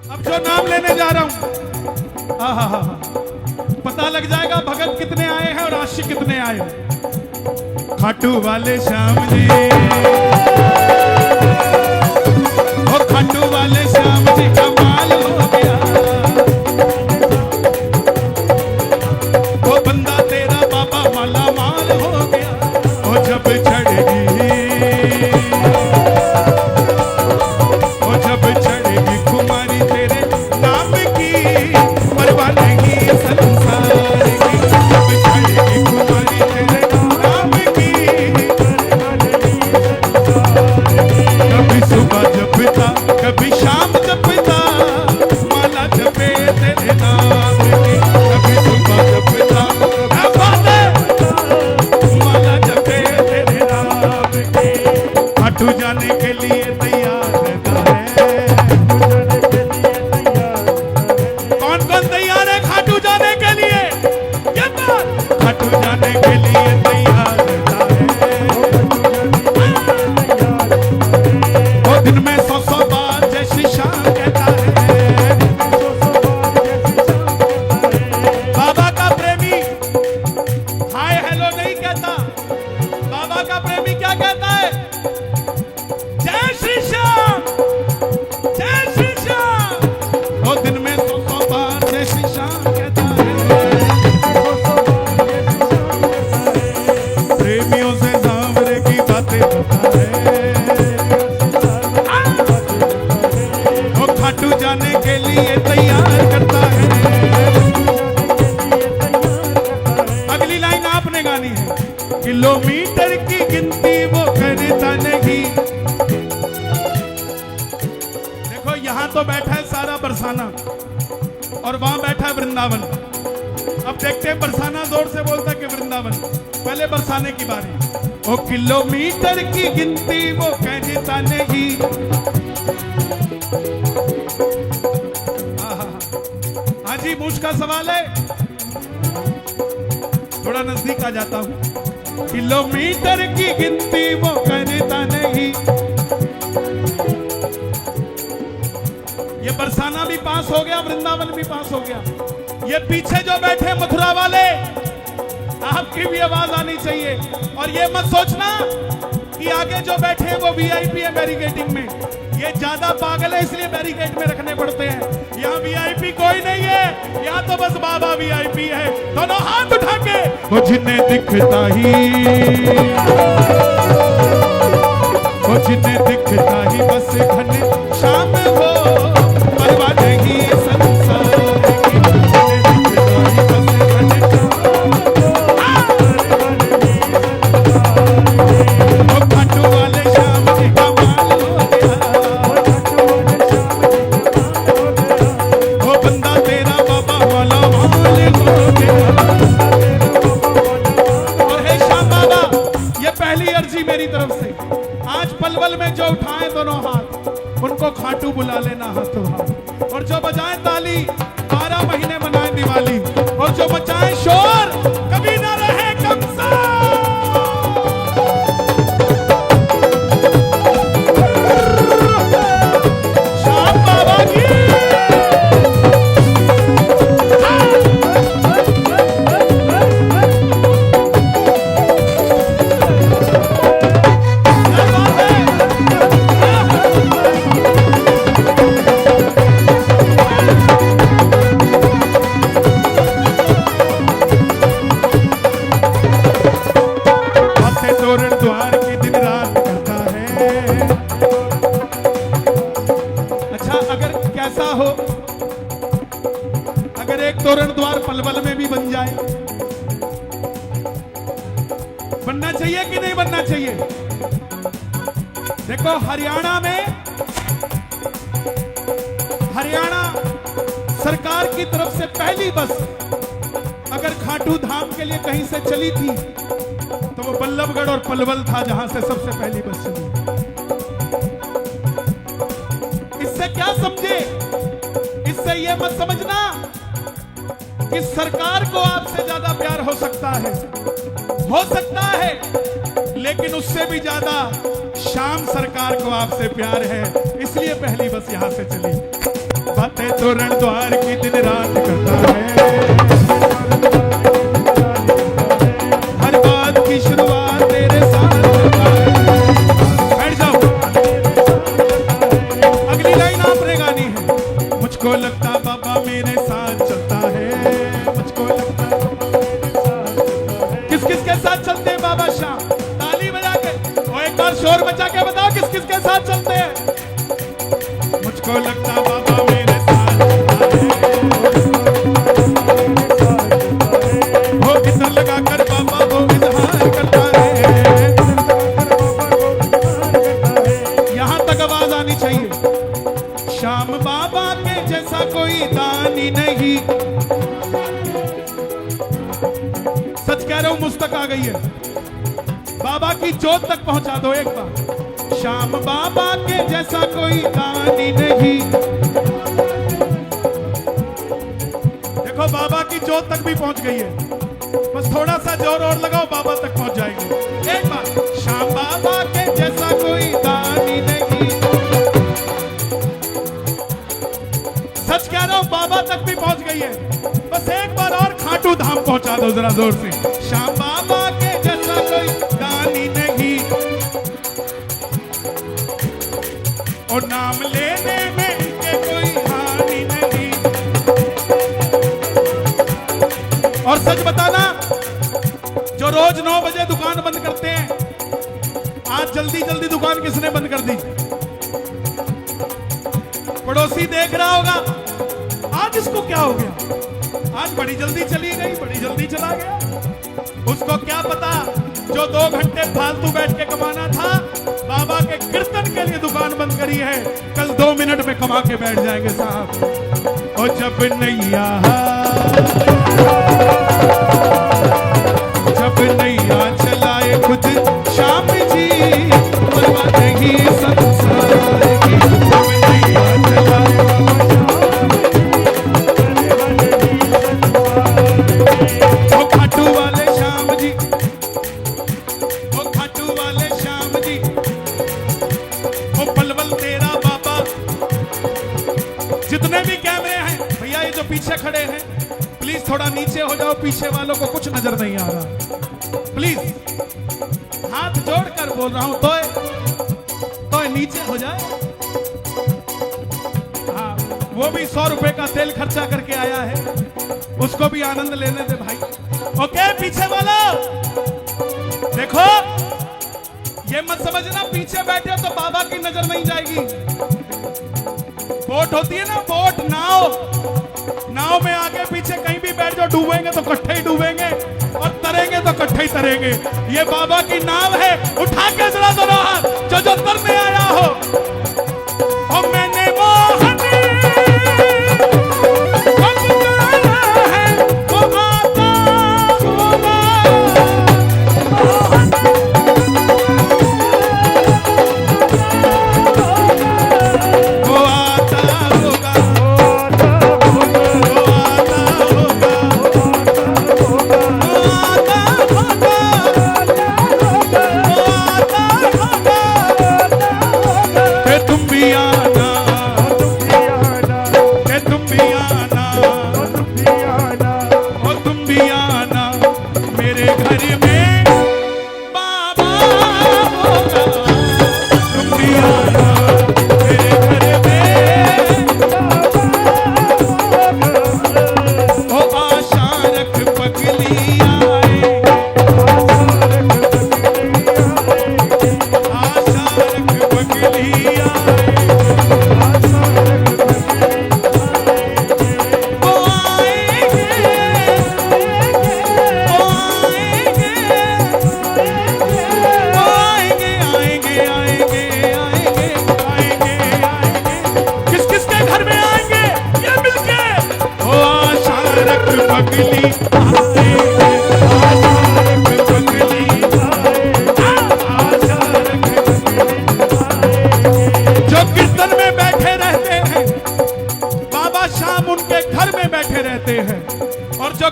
अब जो नाम लेने जा रहा हूं, पता लग जाएगा भगत कितने आए हैं और आशिक कितने आए हैं। खाटू वाले श्याम जी, ओ खाटू वाले श्याम जी कमाल हो गया। ओ बंदा तेरा बाबा माला माल हो गया। ओ जब चढ़ेगी, ओ जब चढ़ेगी कुमारी तेरे नाम की, परवाह नहीं संसार की। जब चढ़ेगी कुमारी तेरे नाम की, कभी सुबह जपता कभी शाम जपता, माला जपे तेरे नाम की। कभी सुबह जपता माला जपे तेरे नाम की। खाटू जाने के लिए तैयार रहता है। कौन कौन तैयार है खाटू जाने के लिए? क्या बात? खाटू जाने के लिए तैयार रहता है। वो दिन में 100 बार जय श्री श्याम कहता है। बाबा का प्रेमी हाय हेलो नहीं कहता। बाबा का प्रेमी क्या कहता है? जय श्री श्याम, जय श्री श्याम। वो दिन में 100 बार जय श्री श्याम कहता है। प्रेमियों से सांवरे की बातें होता है। वो खाटू जाने के लिए तैयार करता है। अगली लाइन आपने गानी है। किलोमीटर की गिनती वो करता नहीं। देखो यहां तो बैठा है सारा बरसाना और वहां बैठा है वृंदावन। अब देखते हैं बरसाना जोर से बोलता है कि वृंदावन। पहले बरसाने की बारी। ओ किलोमीटर की गिनती वो कहता नहीं। हाँ जी, मूछ का सवाल है, थोड़ा नजदीक आ जाता हूं। किलोमीटर की गिनती वो कहता नहीं। ये बरसाना भी पास हो गया, वृंदावन भी पास हो गया। ये पीछे जो बैठे मथुरा वाले, आपकी भी आवाज आनी चाहिए। और ये मत सोचना कि आगे जो बैठे हैं वो वीआईपी है बैरिकेडिंग में। ये ज्यादा पागल है इसलिए बैरिकेड में रखने पड़ते हैं। यहाँ वीआईपी कोई नहीं है, यहाँ तो बस बाबा वीआईपी है। दोनों हाथ उठा के वो जिन्हें दिखता ही, वो जिन्हें दिखता ही बस घने शाम हो, परवाह नहीं संसार की। जिन्हें दिखता ही बस घने शाम हो, खाटू वाले श्याम जी कमाल हो गया। वो बंदा तेरा बाबा वाला माल हो गया। और हे श्याम बाबा, ये पहली अर्जी मेरी तरफ से। आज पलवल में जो उठाए दोनों हाथ, उनको खाटू बुला लेना हाथों हाथ। और जो बजाए ताली, 12 महीने मनाए दिवाली। और जो बचाए शोर, कभी ना रहे कमज़ोर। श्याम बाबा की तोरण द्वार की दिन रात करता है। अच्छा, अगर कैसा हो, अगर एक तोरण द्वार पलवल में भी बन जाए, बनना चाहिए कि नहीं बनना चाहिए? देखो हरियाणा में, हरियाणा सरकार की तरफ से पहली बस अगर खाटू धाम के लिए कहीं से चली थी तो वो बल्लभगढ़ और पलवल था, जहां से सबसे पहली बस चली। इससे क्या समझे? इससे ये मत समझना कि सरकार को आपसे ज्यादा प्यार हो सकता है, लेकिन उससे भी ज्यादा श्याम सरकार को आपसे प्यार है, इसलिए पहली बस यहां से चली। बातें तोरण द्वार की दिन रात करता है, हर बात की शुरुआत तेरे साथ करता है। बैठ जाओ, अगली लाइन आपने गानी है। मुझको लगता बाबा मेरे साथ चलता है, मुझको लगता किस किस के साथ चलते हैं बाबा शाह? ताली बजा के और एक बार शोर मचा के बताओ किस किस के साथ चलते हैं। मुझको लगता बाबा मेरे साथ चलता है, वो इधर लगा कर बाबा वो इजहार करता है। यहां तक आवाज आनी चाहिए। श्याम बाबा के जैसा कोई दानी नहीं, सच कह रहा हूं मुझ तक आ गई है, बाबा की जोत तक पहुंचा दो एक बार। श्याम बाबा के जैसा कोई दानी नहीं, देखो बाबा की जोत तक भी पहुंच गई है, बस थोड़ा सा जोर और लगाओ बाबा तक पहुंच जाएंगे। एक बार, श्याम बाबा के जैसा कोई दानी नहीं, सच कह रहा हूं बाबा तक भी पहुंच गई है, बस एक बार और खाटू धाम पहुंचा दो जरा जोर से। श्याम बाबा के जैसा कोई दानी नहीं, और नाम लेने में इनके कोई हानि नहीं। और सच बताना, जो रोज 9 बजे दुकान बंद करते हैं, आज जल्दी जल्दी दुकान किसने बंद कर दी? पड़ोसी देख रहा होगा, आज इसको क्या हो गया, आज बड़ी जल्दी चली गई, बड़ी जल्दी चला गया। उसको क्या पता, जो 2 घंटे फालतू बैठ के कमाना था, बाबा के कीर्तन के लिए दुकान बंद करी है, कल 2 मिनट में कमा के बैठ जाएंगे साहब। और जब नैया चलाए खुद श्याम जी, परवाह नहीं संसार की। जब नैया चलाए वो खाटू वाले श्याम जी, वो खाटू वाले श्याम जी, वो पलवल तेरा बाबा। जितने भी कैमरे हैं भैया, ये जो पीछे खड़े हैं, प्लीज थोड़ा नीचे हो जाओ, पीछे वालों को कुछ नजर नहीं आ रहा, प्लीज हाथ जोड़कर बोल रहा हूं, तो नीचे हो जाए। हाँ, वो भी 100 रुपए का तेल खर्चा करके आया है, उसको भी आनंद लेने दे भाई। ओके पीछे वाला देखो, ये मत समझना पीछे बैठे तो बाबा की नजर नहीं जाएगी। बोट होती है ना, बोट, नाव में आगे पीछे कहीं भी बैठ जाओ, डूबेंगे तो इकट्ठे ही डूबेंगे और तरेंगे तो इकट्ठे ही तरेंगे। ये बाबा की नाव है, उठा के जरा दोनों हाथ, जो तरने आया हो। और मैंने मोहन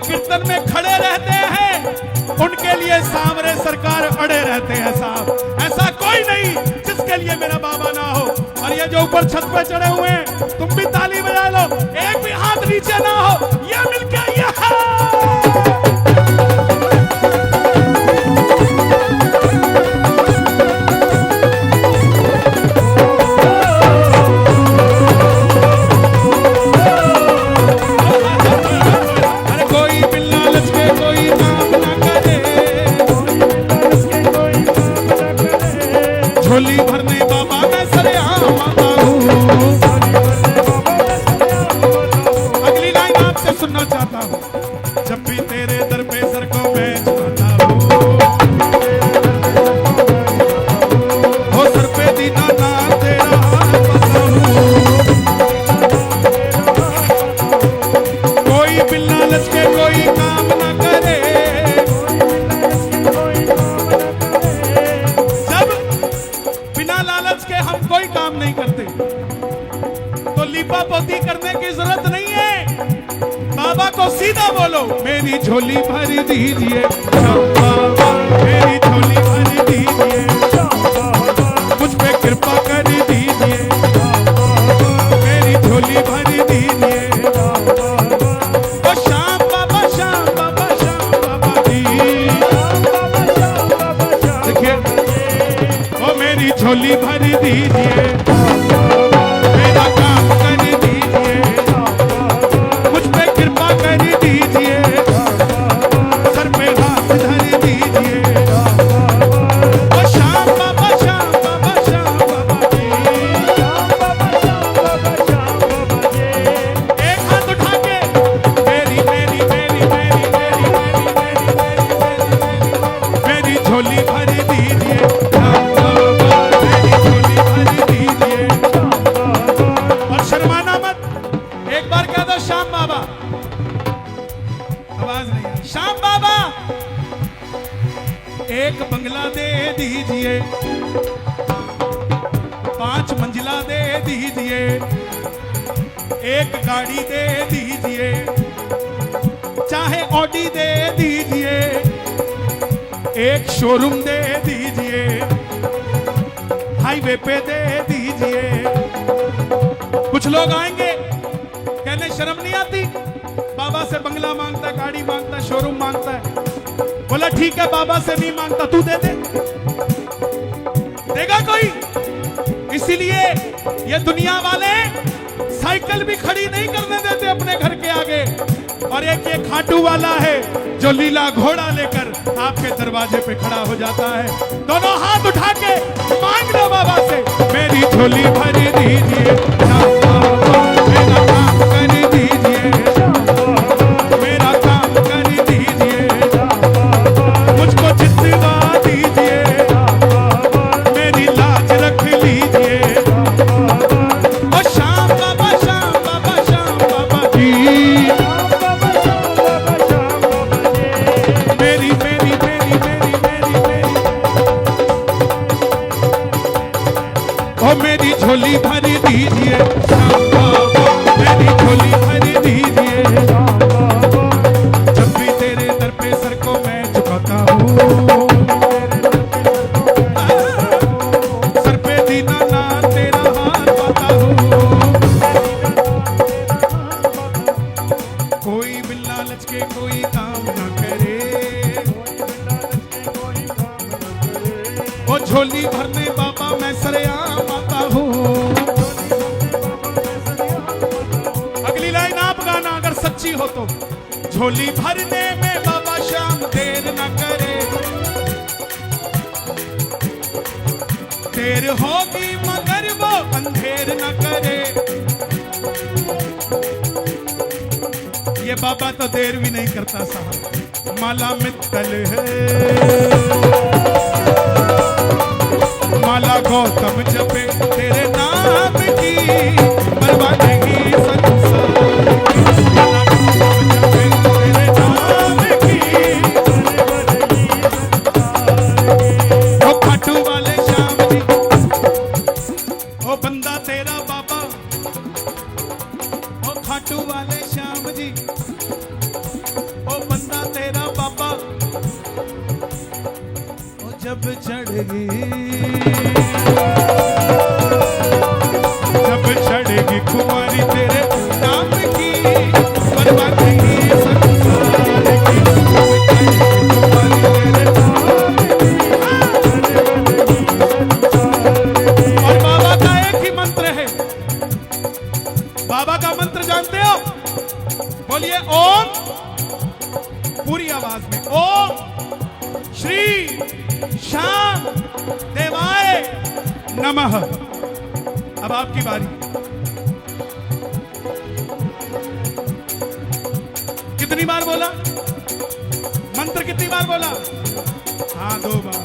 कीर्तन में खड़े रहते हैं, उनके लिए सामने सरकार अड़े रहते हैं साहब। ऐसा कोई नहीं जिसके लिए मेरा बाबा ना हो। और ये जो ऊपर छत पे चढ़े हुए हैं, तुम भी ताली बजा लो, करने की जरूरत नहीं है। बाबा को सीधा बोलो, मेरी झोली भर दीजिए श्याम बाबा, मेरी झोली भर दीजिए, मुझ पे कृपा कर दीजिए, मेरी झोली भर दीजिए। ओ श्याम बाबा, श्याम बाबा, श्याम बाबा जी, देखिए, ओ मेरी झोली भर दीजिए, मेरा काम कर दीजिए, मुझ पे कृपा कर दीजिए, सर पे हाथ धर दीजिए। ओ श्याम बाबा, श्याम बाबा, श्याम बाबा जी, एक हाथ उठा के मेरी मेरी मेरी मेरी मेरी मेरी मेरी मेरी मेरी मेरी झोली भर दीजिए श्याम बाबा, मेरी झोली भर दीजिए। और शर्माना मत, एक बार कह दो श्याम बाबा, आवाज नहीं आई, श्याम बाबा एक बंगला दे दीजिए, 5 मंजिला दे दीजिए, एक गाड़ी दे दीजिए, चाहे ऑडी दे दीजिए, एक शोरूम दे दीजिए, हाईवे पे दे दीजिए। कुछ लोग आएंगे कहने शर्म नहीं आती, बाबा से बंगला मांगता है, गाड़ी मांगता है, शोरूम मांगता है। बोला ठीक है, बाबा से नहीं मांगता, तू दे दे, देगा कोई? इसीलिए ये दुनिया वाले साइकिल भी खड़ी नहीं करने देते अपने घर के आगे। और एक ये खाटू वाला है जो लीला घोड़ा लेकर आपके दरवाजे पे खड़ा हो जाता है। दोनों हाथ उठा के मांग लो बाबा से, मेरी झोली भर दीजिए श्याम बाबा, मेरा काम कर दीजिए, मेरा काम कर दीजिए, मुझको जितवा दीजिए, मेरी लाज रख लीजिए। ओ श्याम बाबा, श्याम बाबा, श्याम बाबा जी, मेरी मेरी मेरी मेरी मेरी मेरी, ओ मेरी झोली भर दीजिए श्याम बाबा, मेरी झोली भर दीजिए। जब भी तेरे दर पे सर को मैं झुकाता हूँ, सर पे दीनानाथ तेरा हाथ पाता हूँ। कोई बिल्ला लचके कोई काम ना करे, वो झोली भरने बाबा मैं सरेआम आता हूँ। अगली लाइन आप गाना अगर सच्ची हो तो, झोली भरने में बाबा श्याम देर न करे, देर होगी मगर वो अंधेर न करे। ये बाबा तो देर भी नहीं करता साहब, माला मित्तल है, माला गौतम जपे तेरे नाम की, परवाह नहीं संसार की, माला गौतम जपे तेरे नाम की। ओ खाटू वाले श्याम जी, ओ बंदा तेरा बाबा, ओ खाटू वाले श्याम जी, ओ बंदा तेरा बाबा। ओ जब चढ़ेगी, जब चढ़ेगी कुंवारी तेरे नाम की, परवाह नहीं संसार की, जब चढ़ेगी कुंवारी तेरे नाम की। और बाबा का एक ही मंत्र है, बाबा का मंत्र जानते हो? बोलिए ओम, पूरी आवाज में, ओम श्री श्याम देवाय नमः। अब आपकी बारी। कितनी बार बोला मंत्र, कितनी बार बोला? हाँ 2 बार।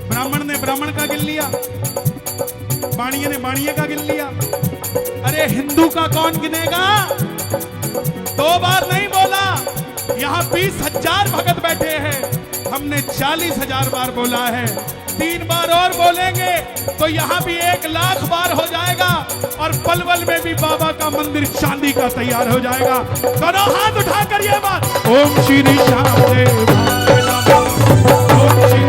ब्राह्मण ने ब्राह्मण का गिन लिया, बाणिये ने बाणिये का गिन लिया। अरे हिंदू का कौन गिनेगा? 2 बार नहीं बोला, यहाँ 20,000 भगत बैठे हैं, हमने 40,000 बार बोला है, 3 बार और बोलेंगे तो यहाँ भी 1,00,000 बार हो जाएगा और पलवल में भी बाबा का मंदिर चांदी का तैयार हो जाएगा। दोनों हाथ उठाकर ये बात, ओम श्री श्याम देवाय नमः, ओम श्री